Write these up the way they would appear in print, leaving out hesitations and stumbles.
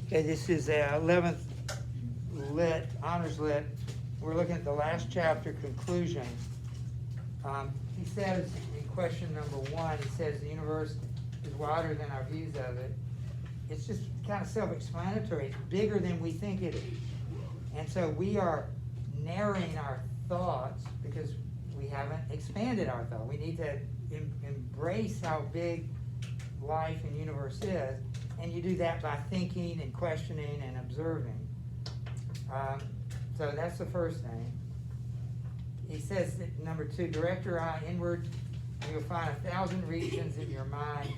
Okay, this is 11th Lit, Honors Lit. We're looking at the last chapter, conclusion. He says in question number 1, he says the universe is wider than our views of it. It's just kind of self-explanatory. It's bigger than we think it is. And so we are narrowing our thoughts because we haven't expanded our thought. We need to embrace how big life and universe is, and you do that by thinking and questioning and observing. So that's the first thing. He says that number 2, direct your eye inward, and you'll find 1,000 regions in your mind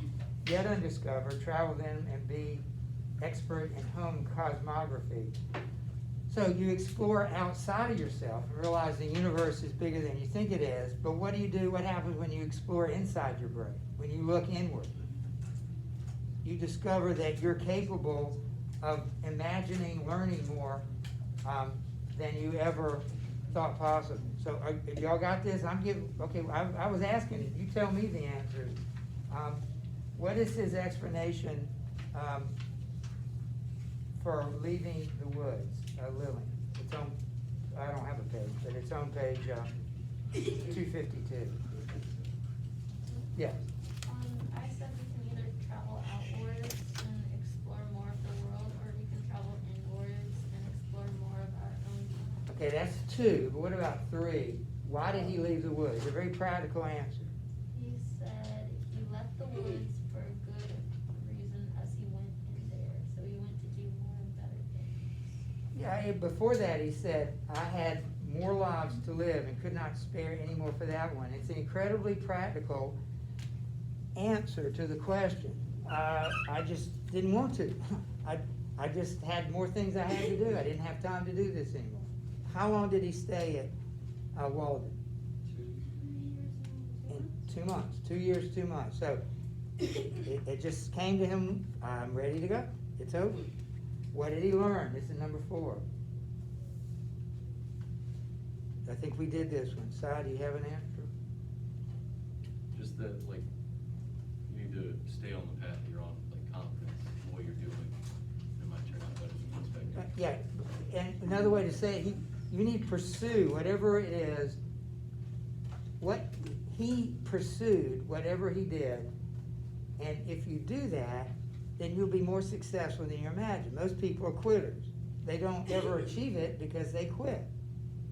yet undiscovered. Travel them and be expert in home cosmography. So you explore outside of yourself and realize the universe is bigger than you think it is. But what do you do? What happens when you explore inside your brain? When you look inward? You discover that you're capable of imagining, learning more than you ever thought possible. So if y'all got this, I was asking, you tell me the answers. What is his explanation for leaving the woods, Lillian? It's on, I don't have a page, but it's on page 252. Yeah. I said we can either travel outwards and explore more of the world, or we can travel inwards and explore more of our own. Okay, that's 2, but what about 3? Why did he leave the woods? A very practical answer. He said he left the woods for a good reason as he went in there. So he went to do more and better things. Yeah, before that he said, I had more lives to live and could not spare any more for that one. It's an incredibly practical answer to the question. I just didn't want to. I just had more things I had to do. I didn't have time to do this anymore. How long did he stay at Walden? 2 months. 2 years, 2 months. So it just came to him, I'm ready to go. It's over. What did he learn? This is number 4. I think we did this one. Si, do you have an answer? Just that, like, you need to stay on the path you're on, like confidence in what you're doing. It might turn out better than you expected. Yeah, and another way to say it, you need to pursue whatever it is. What he pursued, whatever he did, and if you do that, then you'll be more successful than you imagine. Most people are quitters. They don't ever achieve it because they quit.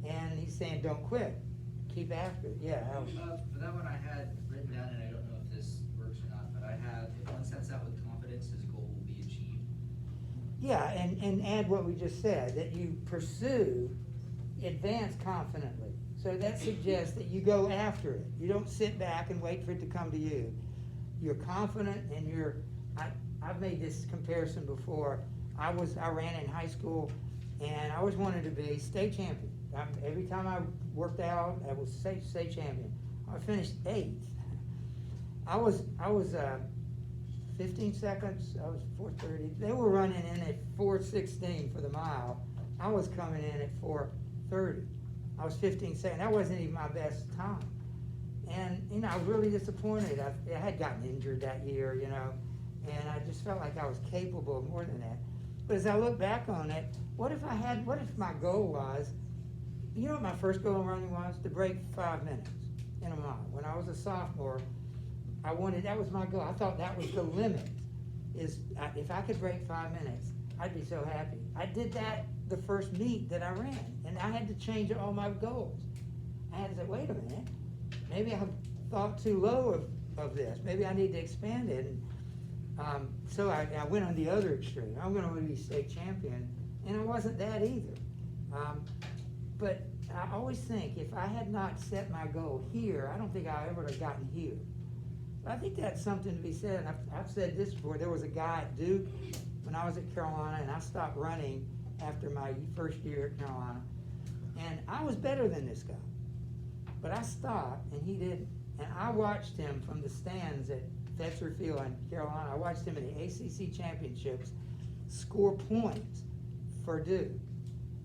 And he's saying, don't quit. Keep after it. Yeah. For that one I had written down, and I don't know if this works or not, but I have, if one sets out with confidence, his goal will be achieved. Yeah, and add what we just said, that you pursue, advance confidently. So that suggests that you go after it. You don't sit back and wait for it to come to you. You're confident, and I've made this comparison before. I ran in high school, and I always wanted to be state champion. Every time I worked out, I was state champion. I finished 8th. I was 15 seconds. I was 4:30. They were running in at 4:16 for the mile. I was coming in at 4:30. I was 15 seconds. That wasn't even my best time. And I was really disappointed. I had gotten injured that year, and I just felt like I was capable of more than that. But as I look back on it, what if my goal was, what my first goal in running was? To break 5 minutes in a mile. When I was a sophomore, that was my goal. I thought that was the limit. If I could break 5 minutes, I'd be so happy. I did that the first meet that I ran, and I had to change all my goals. I had to say, wait a minute, maybe I thought too low of this. Maybe I need to expand it. And, so I went on the other extreme. I'm going to be state champion, and I wasn't that either. But I always think if I had not set my goal here, I don't think I ever would have gotten here. I think that's something to be said. And I've said this before. There was a guy at Duke when I was at Carolina, and I stopped running after my first year at Carolina. And I was better than this guy. But I stopped, and he didn't. And I watched him from the stands at Fetzer Field in Carolina. I watched him in the ACC championships score points for Duke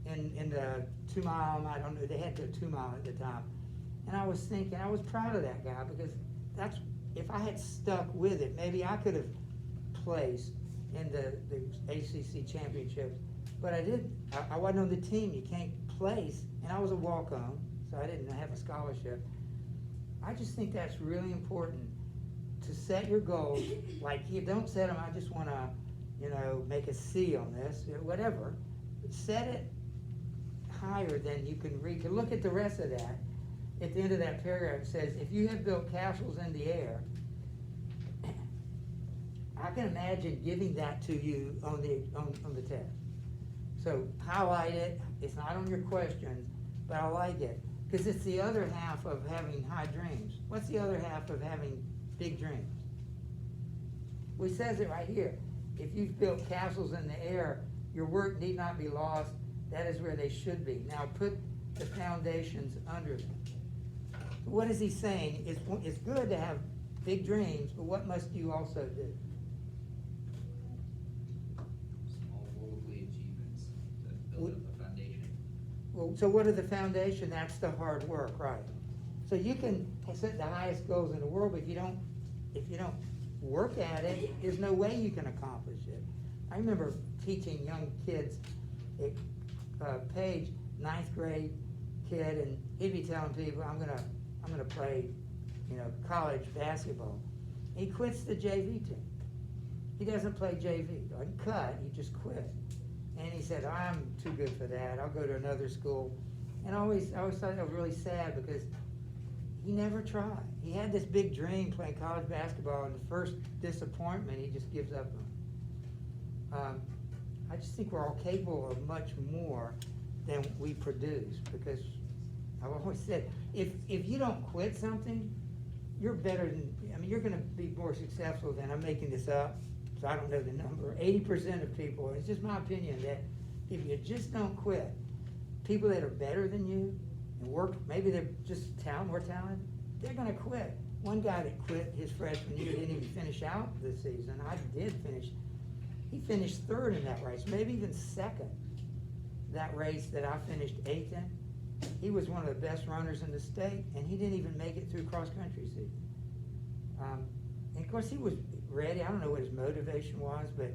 in the 2 mile, I don't know, they had the 2 mile at the time. And I was thinking, I was proud of that guy because if I had stuck with it, maybe I could have placed in the ACC championships, but I wasn't on the team. You can't place, and I was a walk-on, so I didn't have a scholarship. I just think that's really important to set your goals. Like, you don't set them, I just want to, make a C on this, or whatever. Set it higher than you can reach. And look at the rest of that. At the end of that paragraph, it says, if you have built castles in the air, I can imagine giving that to you on the test. So highlight it. It's not on your questions, but I like it because it's the other half of having high dreams. What's the other half of having big dreams? Well, it says it right here. If you've built castles in the air, your work need not be lost. That is where they should be. Now put the foundations under them. What is he saying? It's good to have big dreams, but what must you also do? Small worldly achievements that build up a foundation. Well, so what are the foundation? That's the hard work, right? So you can set the highest goals in the world, but if you don't work at it, there's no way you can accomplish it. I remember teaching young kids at Page, 9th grade kid, and he'd be telling people, I'm gonna play, college basketball. He quits the JV team. He doesn't play JV. Doesn't cut. He just quit. And he said, I'm too good for that. I'll go to another school. And I always thought that was really sad because he never tried. He had this big dream playing college basketball, and the first disappointment, he just gives up on. I just think we're all capable of much more than we produce because I've always said, if you don't quit something, you're better than, you're going to be more successful than, I'm making this up, so I don't know the number, 80% of people, it's just my opinion, that if you just don't quit, people that are better than you and work, maybe they're just more talented, they're going to quit. One guy that quit his freshman year didn't even finish out the season. I did finish. He finished third in that race, maybe even second. That race that I finished 8th in, he was one of the best runners in the state, and he didn't even make it through cross-country season. And of course, he was ready. I don't know what his motivation was, but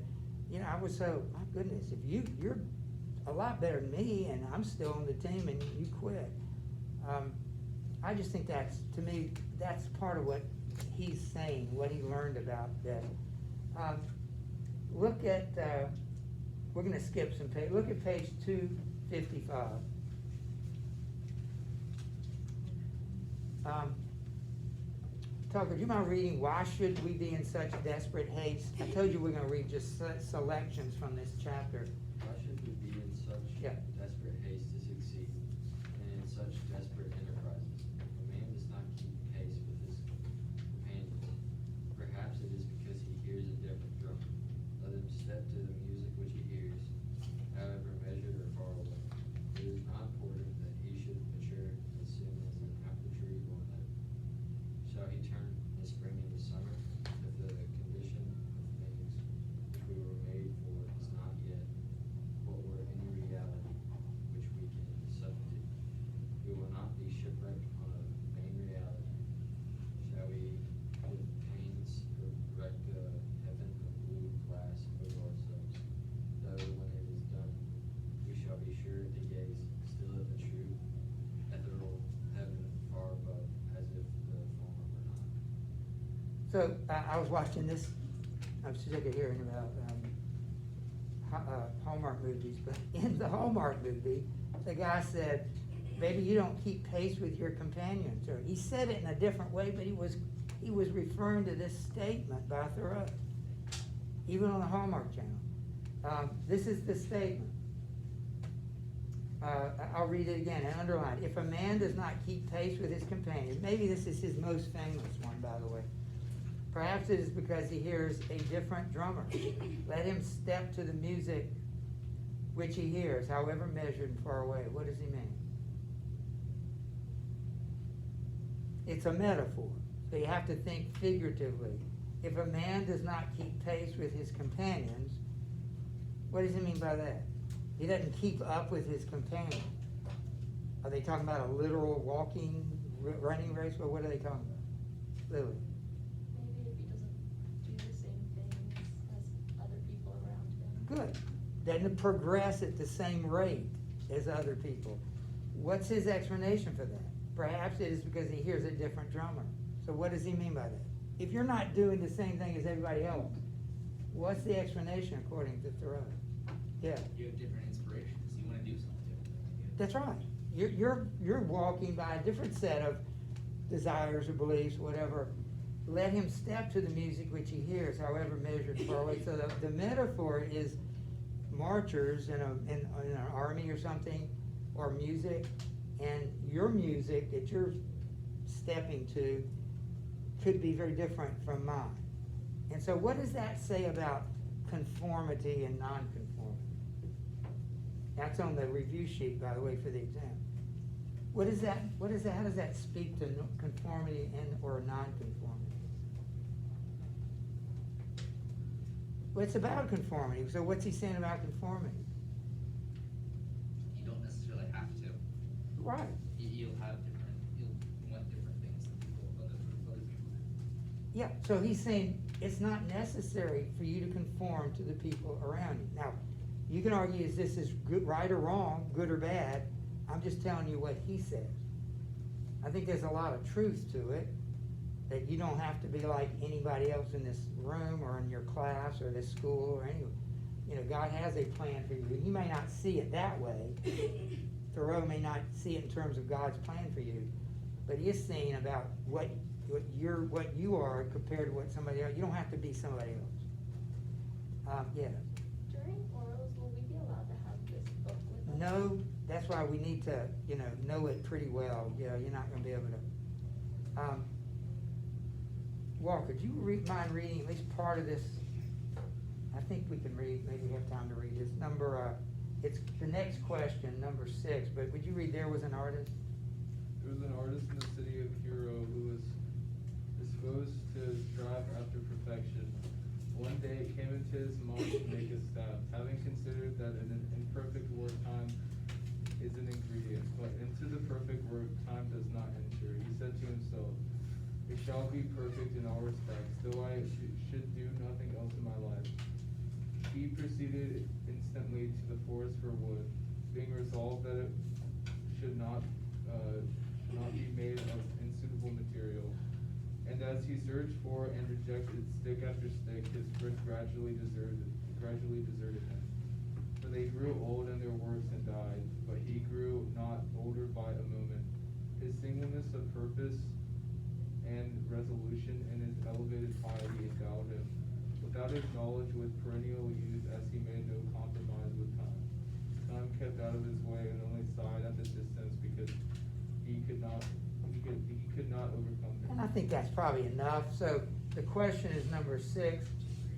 I was so, my goodness, if you're a lot better than me, and I'm still on the team, and you quit. I just think to me, that's part of what he's saying, what he learned about that. Look at, we're going to skip some page. Look at page 255. Tucker, do you mind reading, why should we be in such desperate haste? I told you we're going to read just selections from this chapter. Why should we be in such desperate haste to succeed, and in such desperate enterprises? If a man does not keep pace with his companions, perhaps it is because he hears a different drum. Let him step to the music which he hears, however measured or far away. It is not important that he should mature as soon as an apple tree will know. Shall he turn in spring into summer, if the condition of things which we were made for is not yet what were in reality, which we can substitute? We will not be shipwrecked on a vain reality. Shall we with pains erect a heaven of blue glass over ourselves, though when it is done, we shall be sure to gaze still at the true ethereal heaven far above, as if the former were not. So I was watching this, I'm sick of hearing about Hallmark movies, but in the Hallmark movie, the guy said, maybe you don't keep pace with your companions. Or he said it in a different way, but he was referring to this statement by Thoreau, even on the Hallmark Channel. This is the statement. I'll read it again and underline. If a man does not keep pace with his companions, maybe this is his most famous one, by the way. Perhaps it is because he hears a different drummer. Let him step to the music which he hears, however measured and far away. What does he mean? It's a metaphor, so you have to think figuratively. If a man does not keep pace with his companions, what does he mean by that? He doesn't keep up with his companions. Are they talking about a literal walking, running race? Well, what are they talking about? Lily? Maybe if he doesn't do the same things as other people Good. Doesn't progress at the same rate as other people. What's his explanation for that? Perhaps it is because he hears a different drummer. So what does he mean by that? If you're not doing the same thing as everybody else, what's the explanation according to Thoreau? Yeah, You have different inspirations, you wanna do something different. that's right. You're walking by a different set of desires or beliefs, whatever. Let him step to the music which he hears, however measured far away. So the metaphor is marchers in an army or something, or music, and your music that you're stepping to could be very different from mine. And so what does that say about conformity and non-conformity? That's on the review sheet, by the way, for the exam. How does that speak to conformity and or non-conformity? Well, it's about conformity, so what's he saying about conformity? You don't necessarily have to. Right. You'll want different things than other people do. Yeah, so he's saying it's not necessary for you to conform to the people around you. Now, you can argue is this is good, right or wrong, good or bad. I'm just telling you what he says. I think there's a lot of truth to it, that you don't have to be like anybody else in this room or in your class or this school or anywhere. You know, God has a plan for you. You may not see it that way. Thoreau may not see it in terms of God's plan for you, but he is saying about what you are compared to what somebody else. You don't have to be somebody else. Yeah. During orals, will we be allowed to have this book with us? No, that's why we need to, know it pretty well. Yeah, you're not gonna be able to. Walker, do you mind reading at least part of this? I think we can read, maybe we have time to read this. It's the next question, number 6, but would you read There Was an Artist? There was an artist in the city of Cairo who was disposed to strive after perfection. One day it came into his mind to make a staff, having considered that an imperfect work time is an ingredient, but into the perfect work time does not enter. He said to himself, "It shall be perfect in all respects, though I should do nothing else in my life." He proceeded instantly to the forest for wood, being resolved that it should not be made of unsuitable material. And as he searched for and rejected stick after stick, his friends gradually deserted him. For they grew old in their works and died, but he grew not older by a moment. His singleness of purpose and resolution and his elevated piety endowed him, without his knowledge, with perennial youth, as he made no compromise with time. Time kept out of his way and only sighed at the distance because he could not overcome him. And I think that's probably enough. So the question is number 6.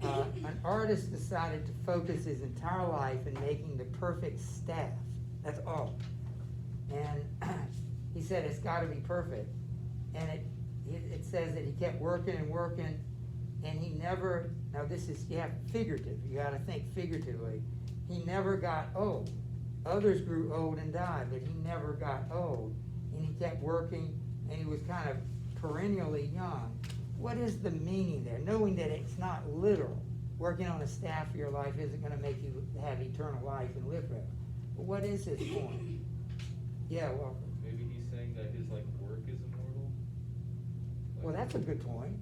An artist decided to focus his entire life in making the perfect staff. That's all. And he said it's got to be perfect. And it says that he kept working and working, and he never, now this is, figurative. You got to think figuratively. He never got old. Others grew old and died, but he never got old. And he kept working, and he was kind of perennially young. What is the meaning there? Knowing that it's not literal. Working on a staff for your life isn't going to make you have eternal life and live forever. But what is his point? Yeah, well, Maybe he's saying that his work is immortal. well, that's a good point.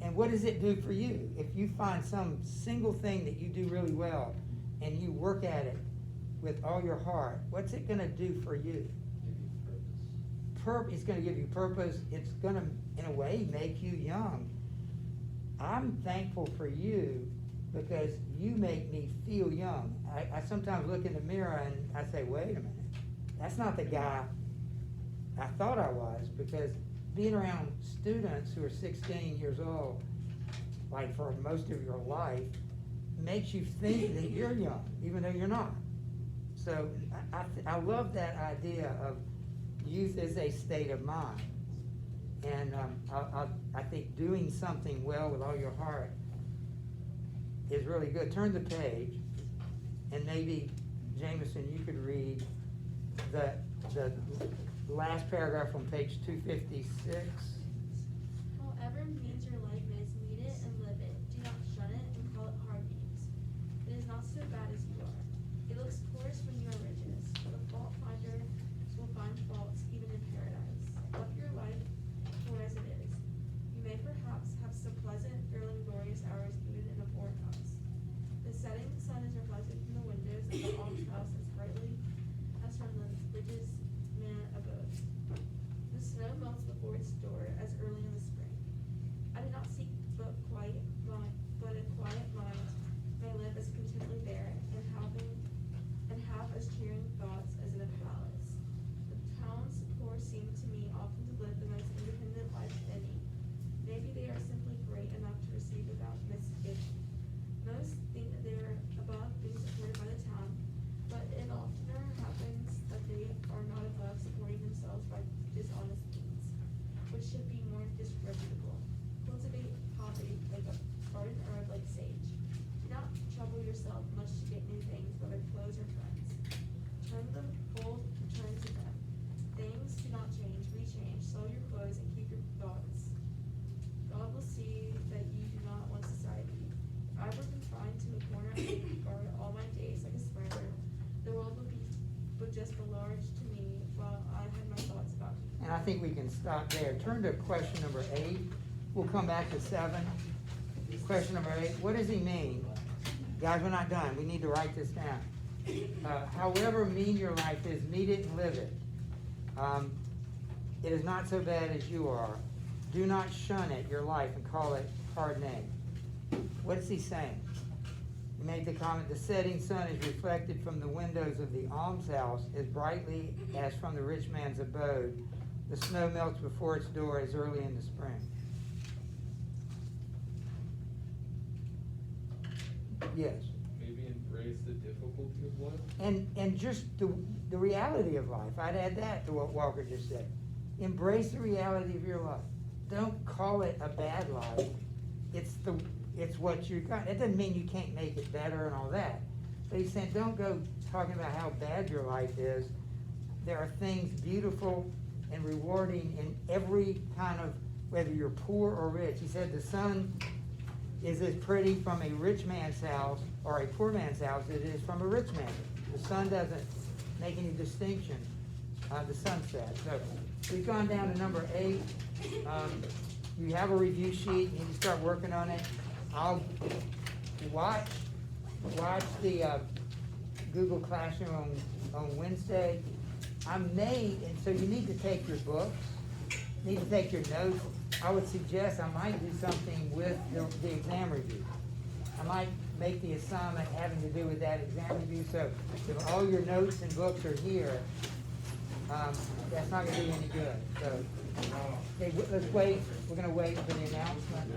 And what does it do for you? If you find some single thing that you do really well and you work at it with all your heart, what's it going to do for you? Give you purpose. It's going to give you purpose. It's going to, in a way, make you young. I'm thankful for you because you make me feel young. I sometimes look in the mirror and I say, wait a minute, that's not the guy I thought I was, because being around students who are 16 years old, like for most of your life, makes you think that you're young, even though you're not. So I love that idea of youth as a state of mind. And I think doing something well with all your heart is really good. Turn the page, and maybe, Jameson, you could read the last paragraph on page 256. However means your life is, meet it and live it. Do not shun it and call it hard names. It is not so bad as you are. It looks coarse when you are righteous, but a fault finder will find faults even in paradise. Love your life for as it is. You may perhaps have some pleasant, thrilling, glorious hours even in a poor house. The setting sun is reflected from the windows of the almshouse as brightly as from the richest man abode. The snow melts before its door as early in the spring. I do not seek but a quiet mind may live as contentedly there and have as cheering thoughts as in a palace. The town's poor seem to me often to live the most independent life of any. Maybe they are simply great enough to receive without misgiving. Most think that they are above being supported by the town, but it oftener happens that they are not above supporting themselves by dishonest means, which should be more disreputable. Cultivate poverty like a garden herb like sage. Do not trouble yourself much to get new things, whether clothes or friends. Turn them old, return to them. Things do not change, rechange. Sell your clothes and keep your thoughts. God will see that you do not want society. If I were confined to a corner of the garden all my days like a spider, the world would just be large to me while I had my thoughts about you. And I think we can stop there. Turn to question number 8. We'll come back to 7. Question number 8, what does he mean? Guys, we're not done. We need to write this down. However mean your life is, meet it and live it. It is not so bad as you are. Do not shun it, your life, and call it hard name. What is he saying? He made the comment, the setting sun is reflected from the windows of the almshouse as brightly as from the rich man's abode. The snow melts before its door as early in the spring. Yes. Maybe embrace the difficulty of life. And just the reality of life. I'd add that to what Walker just said. Embrace the reality of your life. Don't call it a bad life. It's what you got. It doesn't mean you can't make it better and all that. But he's saying don't go talking about how bad your life is. There are things beautiful and rewarding in every kind of, whether you're poor or rich. He said the sun is as pretty from a rich man's house or a poor man's house as it is from a rich man. The sun doesn't make any distinction, the sunset. So we've gone down to number 8. You have a review sheet. You need to start working on it. I'll watch the Google Classroom on Wednesday. And so you need to take your books, you need to take your notes. I would suggest I might do something with the exam review. I might make the assignment having to do with that exam review. So if all your notes and books are here, that's not going to be any good. So okay, let's wait. We're going to wait for the announcement.